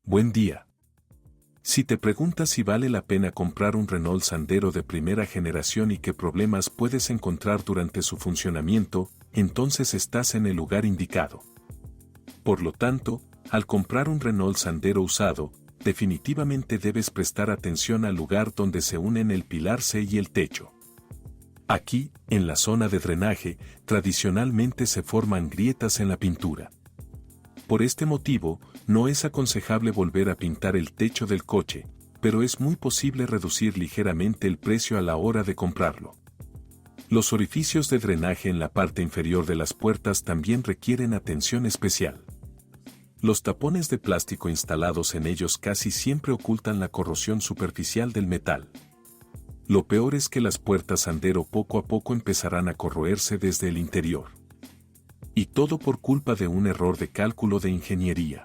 Buen día. Si te preguntas si vale la pena comprar un Renault Sandero de primera generación y qué problemas puedes encontrar durante su funcionamiento, entonces estás en el lugar indicado. Por lo tanto, al comprar un Renault Sandero usado, definitivamente debes prestar atención al lugar donde se unen el pilar C y el techo. Aquí, en la zona de drenaje, tradicionalmente se forman grietas en la pintura. Por este motivo, no es aconsejable volver a pintar el techo del coche, pero es muy posible reducir ligeramente el precio a la hora de comprarlo. Los orificios de drenaje en la parte inferior de las puertas también requieren atención especial. Los tapones de plástico instalados en ellos casi siempre ocultan la corrosión superficial del metal. Lo peor es que las puertas Sandero poco a poco empezarán a corroerse desde el interior. Y todo por culpa de un error de cálculo de ingeniería.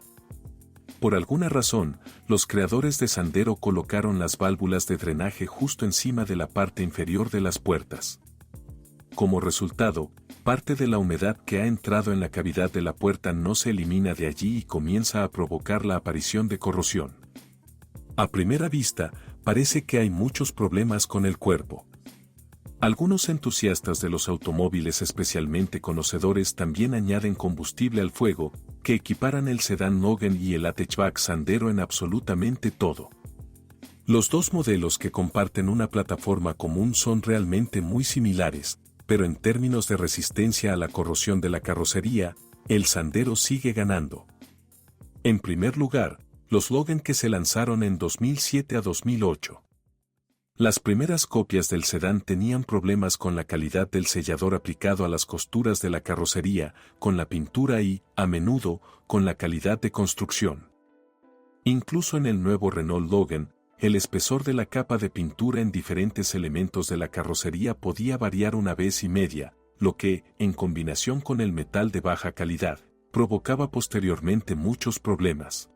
Por alguna razón, los creadores de Sandero colocaron las válvulas de drenaje justo encima de la parte inferior de las puertas. Como resultado, parte de la humedad que ha entrado en la cavidad de la puerta no se elimina de allí y comienza a provocar la aparición de corrosión. A primera vista, parece que hay muchos problemas con el cuerpo. Algunos entusiastas de los automóviles especialmente conocedores también añaden combustible al fuego, que equiparan el sedán Logan y el hatchback Sandero en absolutamente todo. Los dos modelos que comparten una plataforma común son realmente muy similares, pero en términos de resistencia a la corrosión de la carrocería, el Sandero sigue ganando. En primer lugar, los Logan que se lanzaron en 2007 a 2008. Las primeras copias del sedán tenían problemas con la calidad del sellador aplicado a las costuras de la carrocería, con la pintura y, a menudo, con la calidad de construcción. Incluso en el nuevo Renault Logan, el espesor de la capa de pintura en diferentes elementos de la carrocería podía variar una vez y media, lo que, en combinación con el metal de baja calidad, provocaba posteriormente muchos problemas.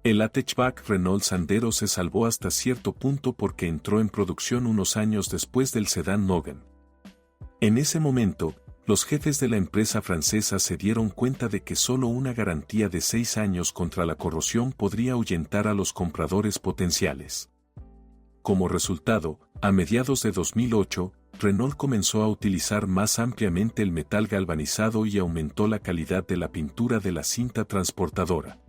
El hatchback Renault Sandero se salvó hasta cierto punto porque entró en producción unos años después del sedán Logan. En ese momento, los jefes de la empresa francesa se dieron cuenta de que solo una garantía de 6 años contra la corrosión podría ahuyentar a los compradores potenciales. Como resultado, a mediados de 2008, Renault comenzó a utilizar más ampliamente el metal galvanizado y aumentó la calidad de la pintura de la cinta transportadora.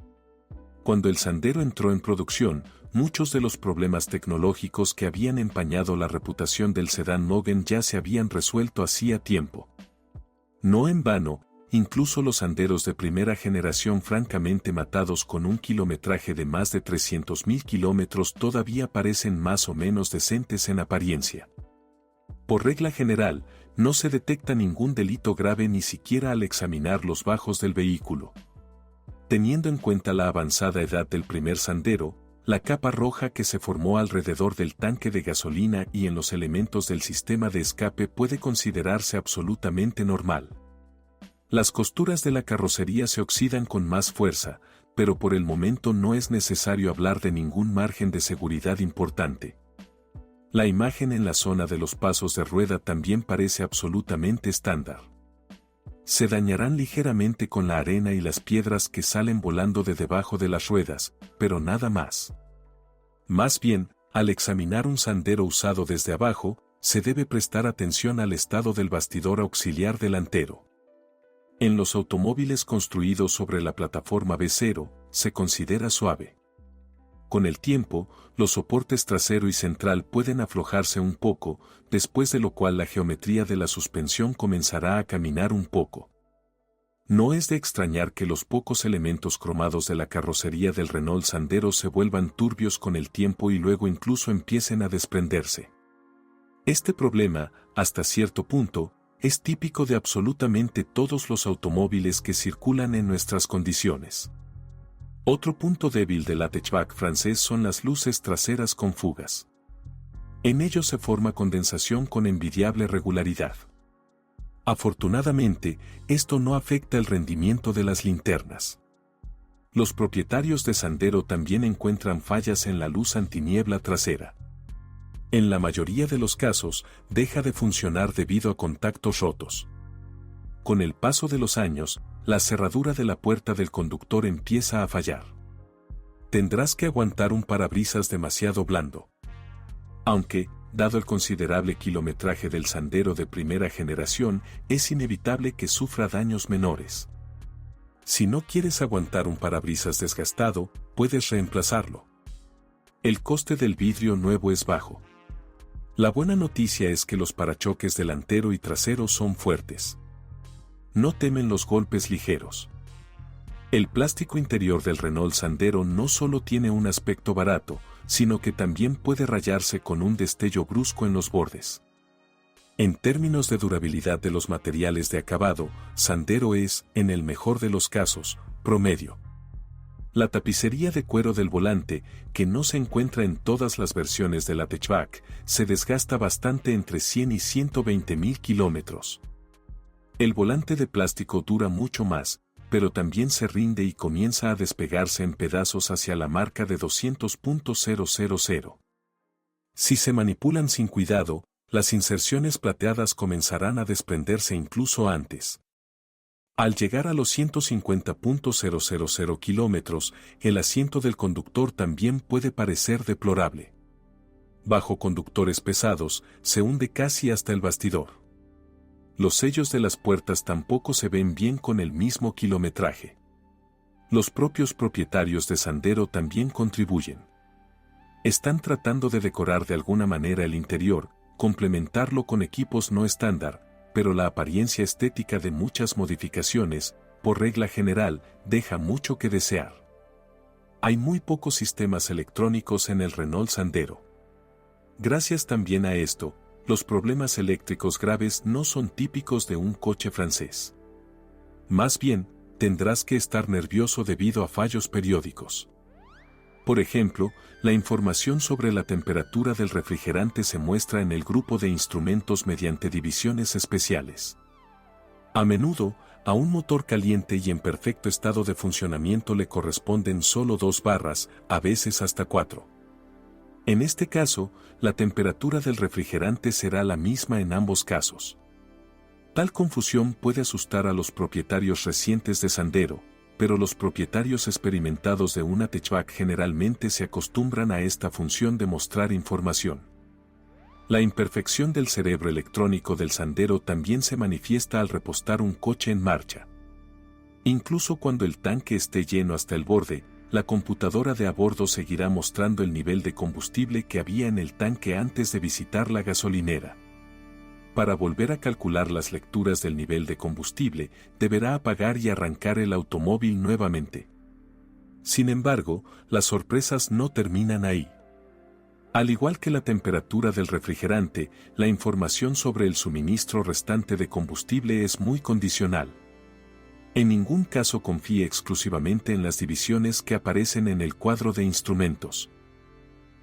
Cuando el Sandero entró en producción, muchos de los problemas tecnológicos que habían empañado la reputación del sedán Logan ya se habían resuelto hacía tiempo. No en vano, incluso los Sanderos de primera generación francamente matados con un kilometraje de más de 300.000 kilómetros todavía parecen más o menos decentes en apariencia. Por regla general, no se detecta ningún delito grave ni siquiera al examinar los bajos del vehículo. Teniendo en cuenta la avanzada edad del primer Sandero, la capa roja que se formó alrededor del tanque de gasolina y en los elementos del sistema de escape puede considerarse absolutamente normal. Las costuras de la carrocería se oxidan con más fuerza, pero por el momento no es necesario hablar de ningún margen de seguridad importante. La imagen en la zona de los pasos de rueda también parece absolutamente estándar. Se dañarán ligeramente con la arena y las piedras que salen volando de debajo de las ruedas, pero nada más. Más bien, al examinar un Sandero usado desde abajo, se debe prestar atención al estado del bastidor auxiliar delantero. En los automóviles construidos sobre la plataforma B0, se considera suave. Con el tiempo, los soportes trasero y central pueden aflojarse un poco, después de lo cual la geometría de la suspensión comenzará a caminar un poco. No es de extrañar que los pocos elementos cromados de la carrocería del Renault Sandero se vuelvan turbios con el tiempo y luego incluso empiecen a desprenderse. Este problema, hasta cierto punto, es típico de absolutamente todos los automóviles que circulan en nuestras condiciones. Otro punto débil del hatchback francés son las luces traseras con fugas. En ellos se forma condensación con envidiable regularidad. Afortunadamente, esto no afecta el rendimiento de las linternas. Los propietarios de Sandero también encuentran fallas en la luz antiniebla trasera. En la mayoría de los casos, deja de funcionar debido a contactos rotos. Con el paso de los años, la cerradura de la puerta del conductor empieza a fallar. tendrás que aguantar un parabrisas demasiado blando. Aunque, dado el considerable kilometraje del Sandero de primera generación, es inevitable que sufra daños menores. Si no quieres aguantar un parabrisas desgastado, puedes reemplazarlo. El coste del vidrio nuevo es bajo. La buena noticia es que los parachoques delantero y trasero son fuertes. No temen los golpes ligeros. El plástico interior del Renault Sandero no solo tiene un aspecto barato, sino que también puede rayarse con un destello brusco en los bordes. En términos de durabilidad de los materiales de acabado, Sandero es, en el mejor de los casos, promedio. La tapicería de cuero del volante, que no se encuentra en todas las versiones de la hatchback, se desgasta bastante entre 100 y 120.000 kilómetros. El volante de plástico dura mucho más, pero también se rinde y comienza a despegarse en pedazos hacia la marca de 200.000. Si se manipulan sin cuidado, las inserciones plateadas comenzarán a desprenderse incluso antes. Al llegar a los 150.000 kilómetros, el asiento del conductor también puede parecer deplorable. Bajo conductores pesados, se hunde casi hasta el bastidor. Los sellos de las puertas tampoco se ven bien con el mismo kilometraje. Los propios propietarios de Sandero también contribuyen. Están tratando de decorar de alguna manera el interior, complementarlo con equipos no estándar, pero la apariencia estética de muchas modificaciones, por regla general, deja mucho que desear. Hay muy pocos sistemas electrónicos en el Renault Sandero. Gracias también a esto, los problemas eléctricos graves no son típicos de un coche francés. Más bien, tendrás que estar nervioso debido a fallos periódicos. Por ejemplo, la información sobre la temperatura del refrigerante se muestra en el grupo de instrumentos mediante divisiones especiales. A menudo, a un motor caliente y en perfecto estado de funcionamiento le corresponden solo 2 barras, a veces hasta 4. En este caso, la temperatura del refrigerante será la misma en ambos casos. Tal confusión puede asustar a los propietarios recientes de Sandero, pero los propietarios experimentados de una hatchback generalmente se acostumbran a esta función de mostrar información. La imperfección del cerebro electrónico del Sandero también se manifiesta al repostar un coche en marcha. Incluso cuando el tanque esté lleno hasta el borde, la computadora de a bordo seguirá mostrando el nivel de combustible que había en el tanque antes de visitar la gasolinera. Para volver a calcular las lecturas del nivel de combustible, deberá apagar y arrancar el automóvil nuevamente. Sin embargo, las sorpresas no terminan ahí. Al igual que la temperatura del refrigerante, la información sobre el suministro restante de combustible es muy condicional. En ningún caso confíe exclusivamente en las divisiones que aparecen en el cuadro de instrumentos.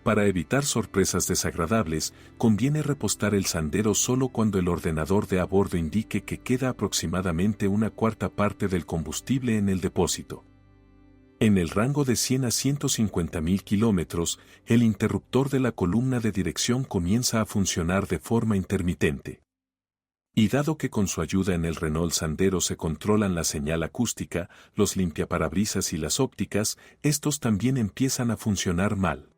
Para evitar sorpresas desagradables, conviene repostar el Sandero solo cuando el ordenador de a bordo indique que queda aproximadamente 1/4 parte del combustible en el depósito. En el rango de 100 a 150.000 kilómetros, el interruptor de la columna de dirección comienza a funcionar de forma intermitente. Y dado que con su ayuda en el Renault Sandero se controlan la señal acústica, los limpiaparabrisas y las ópticas, estos también empiezan a funcionar mal.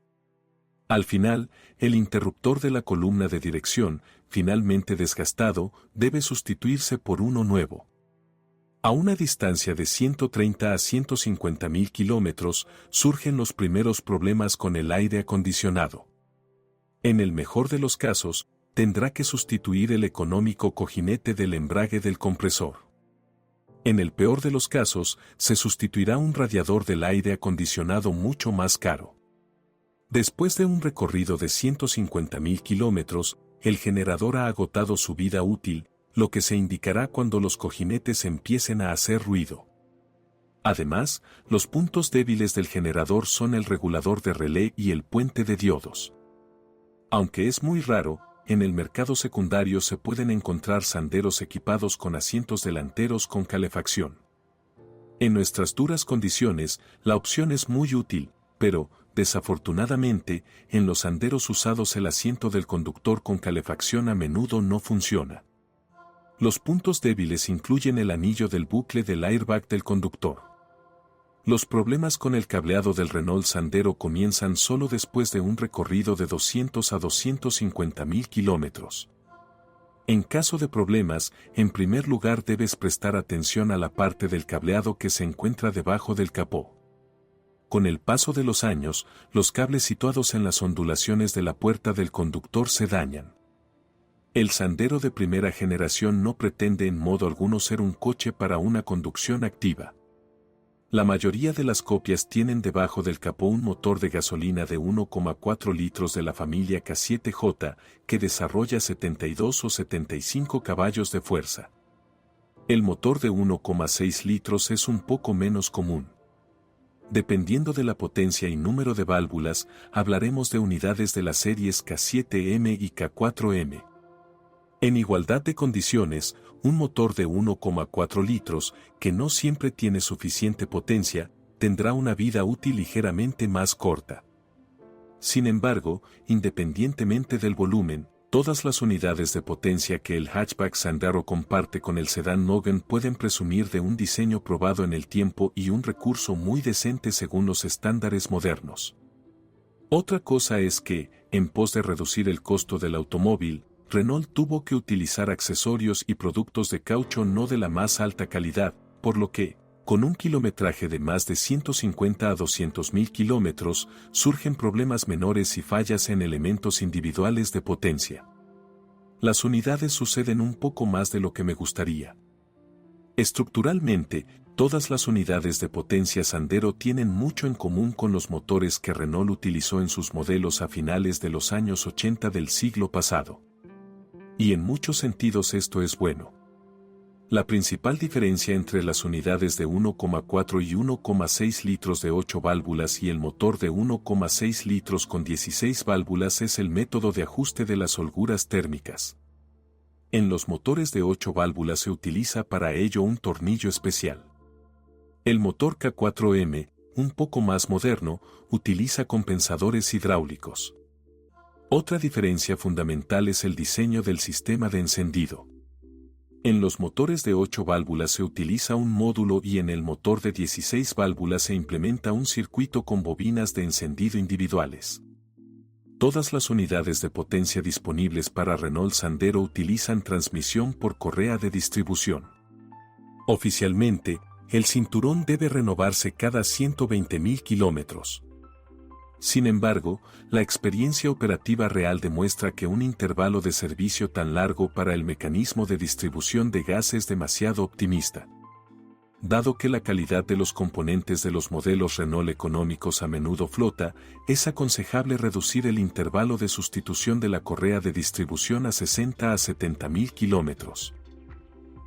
Al final, el interruptor de la columna de dirección, finalmente desgastado, debe sustituirse por uno nuevo. A una distancia de 130 a 150.000 kilómetros, surgen los primeros problemas con el aire acondicionado. En el mejor de los casos, tendrá que sustituir el económico cojinete del embrague del compresor. En el peor de los casos, se sustituirá un radiador del aire acondicionado mucho más caro. Después de un recorrido de 150.000 kilómetros, el generador ha agotado su vida útil, lo que se indicará cuando los cojinetes empiecen a hacer ruido. Además, los puntos débiles del generador son el regulador de relé y el puente de diodos. Aunque es muy raro, en el mercado secundario se pueden encontrar Sanderos equipados con asientos delanteros con calefacción. En nuestras duras condiciones, la opción es muy útil, pero, desafortunadamente, en los Sanderos usados el asiento del conductor con calefacción a menudo no funciona. Los puntos débiles incluyen el anillo del bucle del airbag del conductor. Los problemas con el cableado del Renault Sandero comienzan solo después de un recorrido de 200 a 250.000 kilómetros. En caso de problemas, en primer lugar debes prestar atención a la parte del cableado que se encuentra debajo del capó. Con el paso de los años, los cables situados en las ondulaciones de la puerta del conductor se dañan. El Sandero de primera generación no pretende en modo alguno ser un coche para una conducción activa. La mayoría de las copias tienen debajo del capó un motor de gasolina de 1,4 litros de la familia K7J, que desarrolla 72 o 75 caballos de fuerza. El motor de 1,6 litros es un poco menos común. Dependiendo de la potencia y número de válvulas, hablaremos de unidades de las series K7M y K4M. En igualdad de condiciones, un motor de 1,4 litros, que no siempre tiene suficiente potencia, tendrá una vida útil ligeramente más corta. Sin embargo, independientemente del volumen, todas las unidades de potencia que el hatchback Sandero comparte con el sedán Logan pueden presumir de un diseño probado en el tiempo y un recurso muy decente según los estándares modernos. Otra cosa es que, en pos de reducir el costo del automóvil, Renault tuvo que utilizar accesorios y productos de caucho no de la más alta calidad, por lo que, con un kilometraje de más de 150 a 200.000 kilómetros, surgen problemas menores y fallas en elementos individuales de potencia. Las unidades suceden un poco más de lo que me gustaría. Estructuralmente, todas las unidades de potencia Sandero tienen mucho en común con los motores que Renault utilizó en sus modelos a finales de los años 80 del siglo pasado. Y en muchos sentidos esto es bueno. La principal diferencia entre las unidades de 1,4 y 1,6 litros de 8 válvulas y el motor de 1,6 litros con 16 válvulas es el método de ajuste de las holguras térmicas. En los motores de 8 válvulas se utiliza para ello un tornillo especial. El motor K4M, un poco más moderno, utiliza compensadores hidráulicos. Otra diferencia fundamental es el diseño del sistema de encendido. En los motores de 8 válvulas se utiliza un módulo y en el motor de 16 válvulas se implementa un circuito con bobinas de encendido individuales. Todas las unidades de potencia disponibles para Renault Sandero utilizan transmisión por correa de distribución. Oficialmente, el cinturón debe renovarse cada 120.000 kilómetros. Sin embargo, la experiencia operativa real demuestra que un intervalo de servicio tan largo para el mecanismo de distribución de gas es demasiado optimista. Dado que la calidad de los componentes de los modelos Renault económicos a menudo flota, es aconsejable reducir el intervalo de sustitución de la correa de distribución a 60 a 70.000 kilómetros.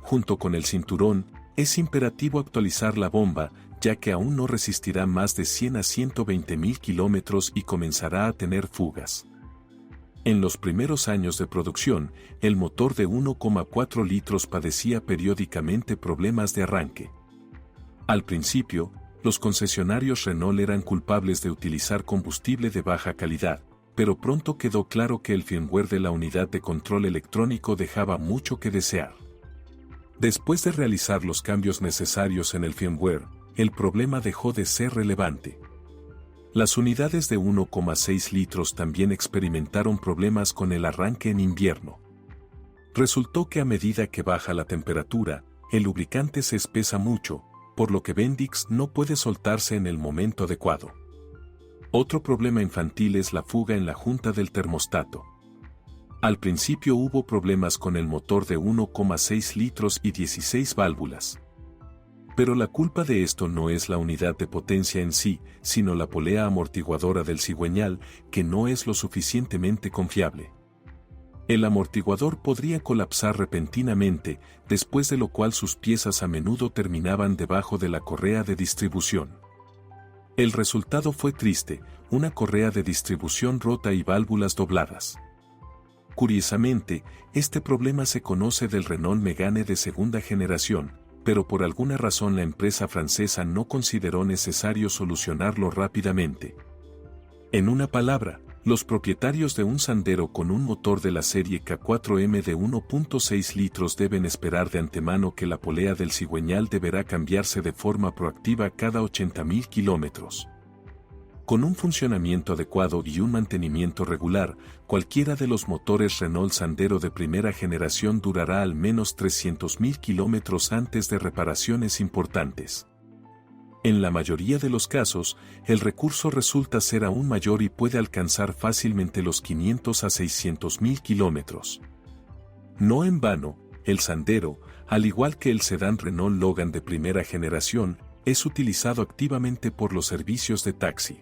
Junto con el cinturón, es imperativo actualizar la bomba, ya que aún no resistirá más de 100 a 120.000 kilómetros y comenzará a tener fugas. En los primeros años de producción, el motor de 1,4 litros padecía periódicamente problemas de arranque. Al principio, los concesionarios Renault eran culpables de utilizar combustible de baja calidad, pero pronto quedó claro que el firmware de la unidad de control electrónico dejaba mucho que desear. Después de realizar los cambios necesarios en el firmware, el problema dejó de ser relevante. Las unidades de 1,6 litros también experimentaron problemas con el arranque en invierno. Resultó que a medida que baja la temperatura, el lubricante se espesa mucho, por lo que Bendix no puede soltarse en el momento adecuado. Otro problema infantil es la fuga en la junta del termostato. Al principio hubo problemas con el motor de 1,6 litros y 16 válvulas. Pero la culpa de esto no es la unidad de potencia en sí, sino la polea amortiguadora del cigüeñal, que no es lo suficientemente confiable. El amortiguador podría colapsar repentinamente, después de lo cual sus piezas a menudo terminaban debajo de la correa de distribución. El resultado fue triste, una correa de distribución rota y válvulas dobladas. Curiosamente, este problema se conoce del Renault Megane de segunda generación, pero por alguna razón la empresa francesa no consideró necesario solucionarlo rápidamente. En una palabra, Los propietarios de un Sandero con un motor de la serie K4M de 1.6 litros deben esperar de antemano que la polea del cigüeñal deberá cambiarse de forma proactiva cada 80.000 kilómetros. Con un funcionamiento adecuado y un mantenimiento regular, cualquiera de los motores Renault Sandero de primera generación durará al menos 300.000 kilómetros antes de reparaciones importantes. En la mayoría de los casos, el recurso resulta ser aún mayor y puede alcanzar fácilmente los 500 a 600.000 kilómetros. No en vano, el Sandero, al igual que el sedán Renault Logan de primera generación, es utilizado activamente por los servicios de taxi.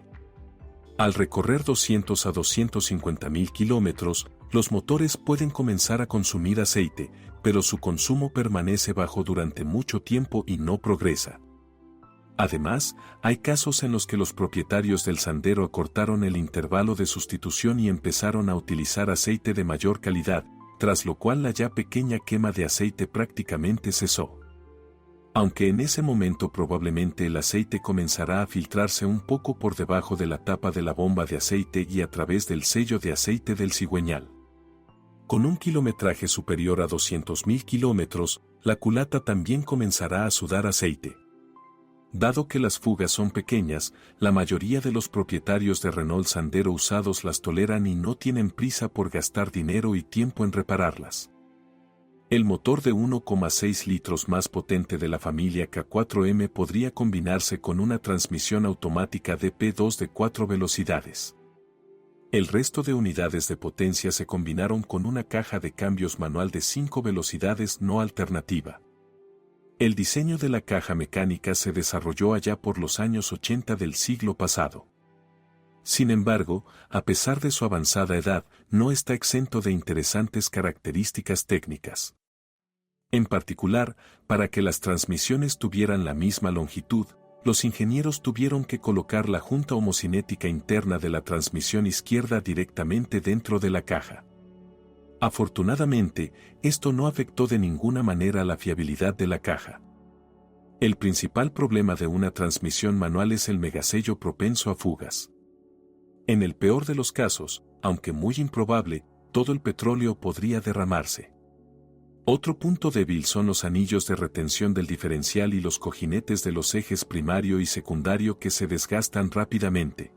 Al recorrer 200 a 250.000 kilómetros, los motores pueden comenzar a consumir aceite, pero su consumo permanece bajo durante mucho tiempo y no progresa. Además, hay casos en los que los propietarios del Sandero acortaron el intervalo de sustitución y empezaron a utilizar aceite de mayor calidad, tras lo cual la ya pequeña quema de aceite prácticamente cesó. Aunque en ese momento probablemente el aceite comenzará a filtrarse un poco por debajo de la tapa de la bomba de aceite y a través del sello de aceite del cigüeñal. Con un kilometraje superior a 200.000 kilómetros, la culata también comenzará a sudar aceite. Dado que las fugas son pequeñas, la mayoría de los propietarios de Renault Sandero usados las toleran y no tienen prisa por gastar dinero y tiempo en repararlas. El motor de 1,6 litros más potente de la familia K4M podría combinarse con una transmisión automática DP2 de 4 velocidades. El resto de unidades de potencia se combinaron con una caja de cambios manual de 5 velocidades no alternativa. El diseño de la caja mecánica se desarrolló allá por los años 80 del siglo pasado. Sin embargo, a pesar de su avanzada edad, no está exento de interesantes características técnicas. En particular, para que las transmisiones tuvieran la misma longitud, los ingenieros tuvieron que colocar la junta homocinética interna de la transmisión izquierda directamente dentro de la caja. Afortunadamente, esto no afectó de ninguna manera la fiabilidad de la caja. El principal problema de una transmisión manual es el megasello propenso a fugas. En el peor de los casos, aunque muy improbable, todo el petróleo podría derramarse. Otro punto débil son los anillos de retención del diferencial y los cojinetes de los ejes primario y secundario que se desgastan rápidamente.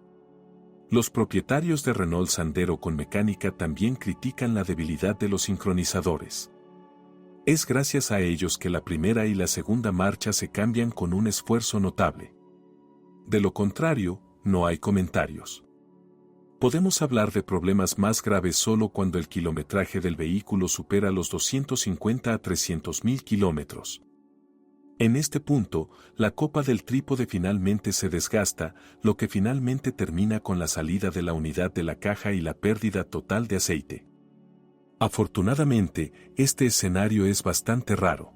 Los propietarios de Renault Sandero con mecánica también critican la debilidad de los sincronizadores. Es gracias a ellos que la primera y la segunda marcha se cambian con un esfuerzo notable. De lo contrario, no hay comentarios. Podemos hablar de problemas más graves solo cuando el kilometraje del vehículo supera los 250 a 300.000 kilómetros. En este punto, la copa del trípode finalmente se desgasta, lo que finalmente termina con la salida de la unidad de la caja y la pérdida total de aceite. Afortunadamente, este escenario es bastante raro.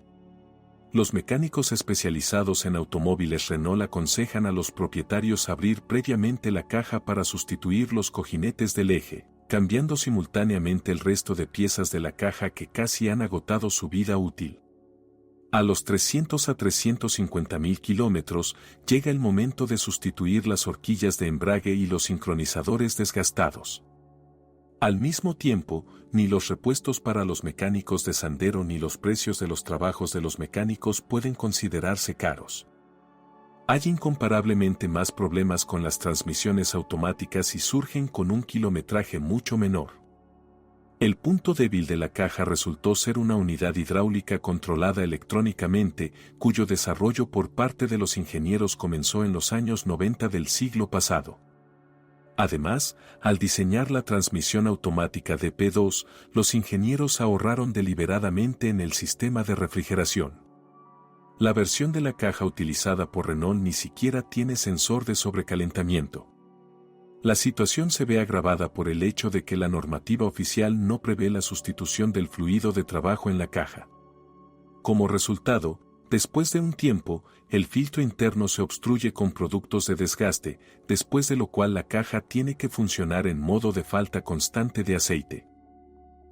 Los mecánicos especializados en automóviles Renault aconsejan a los propietarios abrir previamente la caja para sustituir los cojinetes del eje, cambiando simultáneamente el resto de piezas de la caja que casi han agotado su vida útil. A los 300 a 350.000 kilómetros, llega el momento de sustituir las horquillas de embrague y los sincronizadores desgastados. Al mismo tiempo, ni los repuestos para los mecánicos de Sandero ni los precios de los trabajos de los mecánicos pueden considerarse caros. Hay incomparablemente más problemas con las transmisiones automáticas y surgen con un kilometraje mucho menor. El punto débil de la caja resultó ser una unidad hidráulica controlada electrónicamente, cuyo desarrollo por parte de los ingenieros comenzó en los años 90 del siglo pasado. Además, al diseñar la transmisión automática DP2, los ingenieros ahorraron deliberadamente en el sistema de refrigeración. La versión de la caja utilizada por Renault ni siquiera tiene sensor de sobrecalentamiento. La situación se ve agravada por el hecho de que la normativa oficial no prevé la sustitución del fluido de trabajo en la caja. Como resultado, después de un tiempo, el filtro interno se obstruye con productos de desgaste, después de lo cual la caja tiene que funcionar en modo de falta constante de aceite.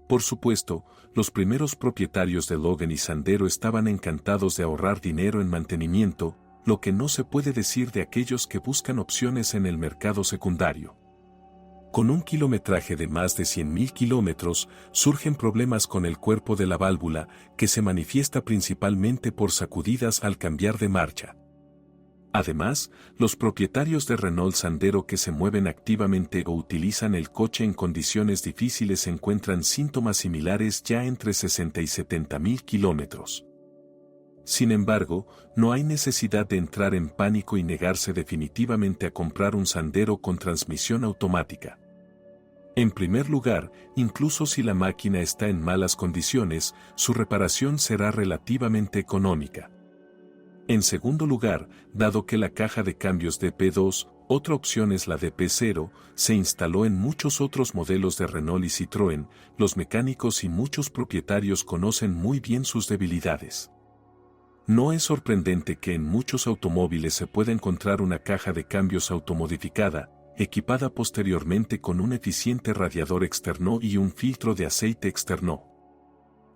Por supuesto, los primeros propietarios de Logan y Sandero estaban encantados de ahorrar dinero en mantenimiento, lo que no se puede decir de aquellos que buscan opciones en el mercado secundario. Con un kilometraje de más de 100.000 kilómetros, surgen problemas con el cuerpo de la válvula, que se manifiesta principalmente por sacudidas al cambiar de marcha. Además, los propietarios de Renault Sandero que se mueven activamente o utilizan el coche en condiciones difíciles encuentran síntomas similares ya entre 60 y 70.000 kilómetros. Sin embargo, no hay necesidad de entrar en pánico y negarse definitivamente a comprar un Sandero con transmisión automática. En primer lugar, incluso si la máquina está en malas condiciones, su reparación será relativamente económica. En segundo lugar, dado que la caja de cambios DP2, otra opción es la DP0, se instaló en muchos otros modelos de Renault y Citroën, los mecánicos y muchos propietarios conocen muy bien sus debilidades. No es sorprendente que en muchos automóviles se pueda encontrar una caja de cambios automodificada, equipada posteriormente con un eficiente radiador externo y un filtro de aceite externo.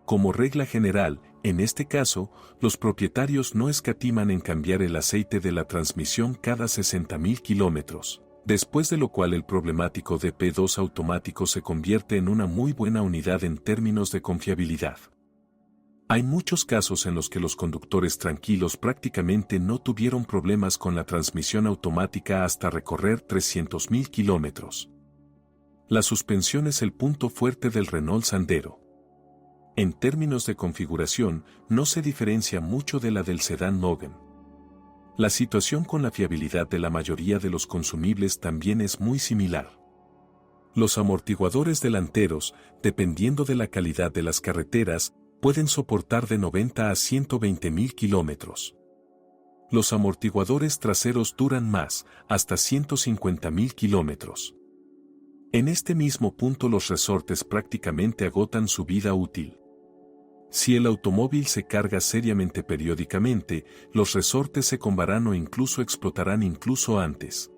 Como regla general, en este caso, los propietarios no escatiman en cambiar el aceite de la transmisión cada 60.000 kilómetros, después de lo cual el problemático DP2 automático se convierte en una muy buena unidad en términos de confiabilidad. Hay muchos casos en los que los conductores tranquilos prácticamente no tuvieron problemas con la transmisión automática hasta recorrer 300.000 kilómetros. La suspensión es el punto fuerte del Renault Sandero. En términos de configuración, no se diferencia mucho de la del sedán Logan. La situación con la fiabilidad de la mayoría de los consumibles también es muy similar. Los amortiguadores delanteros, dependiendo de la calidad de las carreteras, pueden soportar de 90 a 120.000 kilómetros. Los amortiguadores traseros duran más, hasta 150.000 kilómetros. En este mismo punto los resortes prácticamente agotan su vida útil. Si el automóvil se carga seriamente periódicamente, los resortes se combarán o incluso explotarán incluso antes.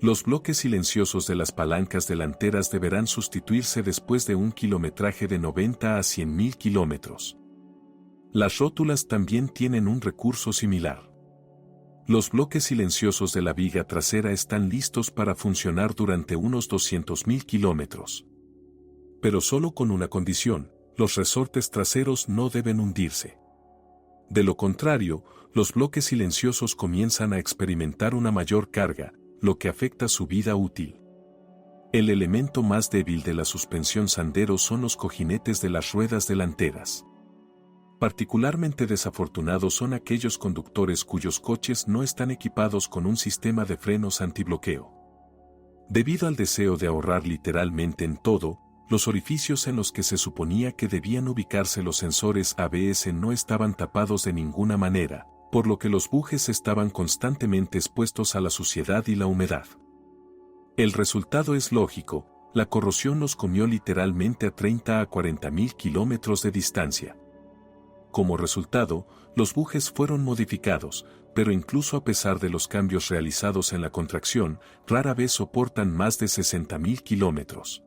Los bloques silenciosos de las palancas delanteras deberán sustituirse después de un kilometraje de 90 a 100.000 kilómetros. Las rótulas también tienen un recurso similar. Los bloques silenciosos de la viga trasera están listos para funcionar durante unos 200.000 kilómetros. Pero solo con una condición: los resortes traseros no deben hundirse. De lo contrario, los bloques silenciosos comienzan a experimentar una mayor carga, lo que afecta su vida útil. El elemento más débil de la suspensión Sandero son los cojinetes de las ruedas delanteras. Particularmente desafortunados son aquellos conductores cuyos coches no están equipados con un sistema de frenos antibloqueo. Debido al deseo de ahorrar literalmente en todo, los orificios en los que se suponía que debían ubicarse los sensores ABS no estaban tapados de ninguna manera, por lo que los bujes estaban constantemente expuestos a la suciedad y la humedad. El resultado es lógico: la corrosión los comió literalmente a 30 a 40.000 kilómetros de distancia. Como resultado, los bujes fueron modificados, pero incluso a pesar de los cambios realizados en la contracción, rara vez soportan más de 60.000 kilómetros.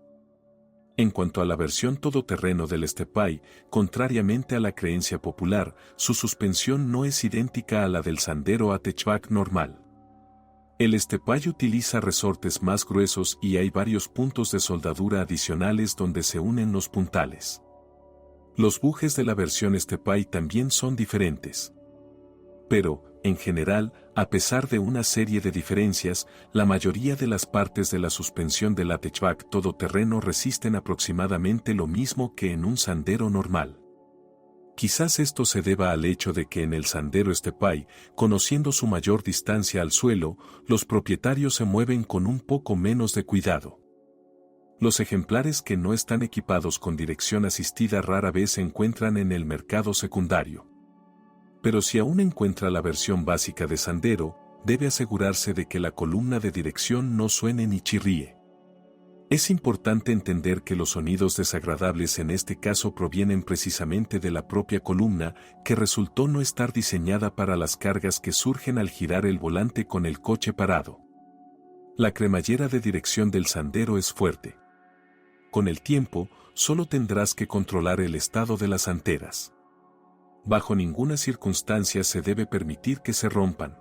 En cuanto a la versión todoterreno del Stepway, contrariamente a la creencia popular, su suspensión no es idéntica a la del Sandero hatchback normal. El Stepway utiliza resortes más gruesos y hay varios puntos de soldadura adicionales donde se unen los puntales. Los bujes de la versión Stepway también son diferentes. Pero, en general, a pesar de una serie de diferencias, la mayoría de las partes de la suspensión del hatchback todoterreno resisten aproximadamente lo mismo que en un Sandero normal. Quizás esto se deba al hecho de que en el Sandero Stepway, conociendo su mayor distancia al suelo, los propietarios se mueven con un poco menos de cuidado. Los ejemplares que no están equipados con dirección asistida rara vez se encuentran en el mercado secundario. Pero si aún encuentra la versión básica de Sandero, debe asegurarse de que la columna de dirección no suene ni chirríe. Es importante entender que los sonidos desagradables en este caso provienen precisamente de la propia columna, que resultó no estar diseñada para las cargas que surgen al girar el volante con el coche parado. La cremallera de dirección del Sandero es fuerte. Con el tiempo, solo tendrás que controlar el estado de las anteras. Bajo ninguna circunstancia se debe permitir que se rompan.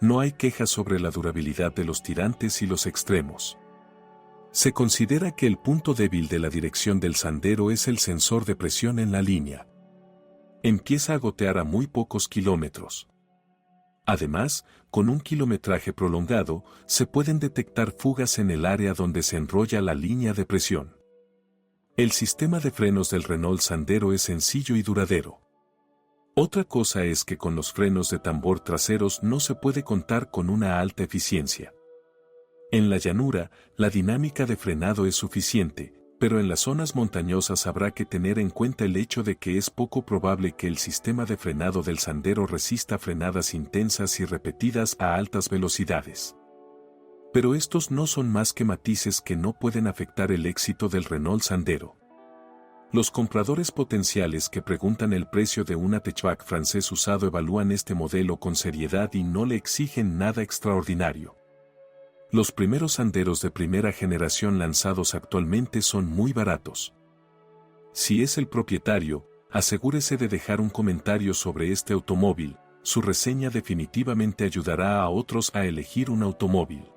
No hay quejas sobre la durabilidad de los tirantes y los extremos. Se considera que el punto débil de la dirección del Sandero es el sensor de presión en la línea. Empieza a gotear a muy pocos kilómetros. Además, con un kilometraje prolongado, se pueden detectar fugas en el área donde se enrolla la línea de presión. El sistema de frenos del Renault Sandero es sencillo y duradero. Otra cosa es que con los frenos de tambor traseros no se puede contar con una alta eficiencia. En la llanura, la dinámica de frenado es suficiente, pero en las zonas montañosas habrá que tener en cuenta el hecho de que es poco probable que el sistema de frenado del Sandero resista frenadas intensas y repetidas a altas velocidades. Pero estos no son más que matices que no pueden afectar el éxito del Renault Sandero. Los compradores potenciales que preguntan el precio de un hatchback francés usado evalúan este modelo con seriedad y no le exigen nada extraordinario. Los primeros Sanderos de primera generación lanzados actualmente son muy baratos. Si es el propietario, asegúrese de dejar un comentario sobre este automóvil, su reseña definitivamente ayudará a otros a elegir un automóvil.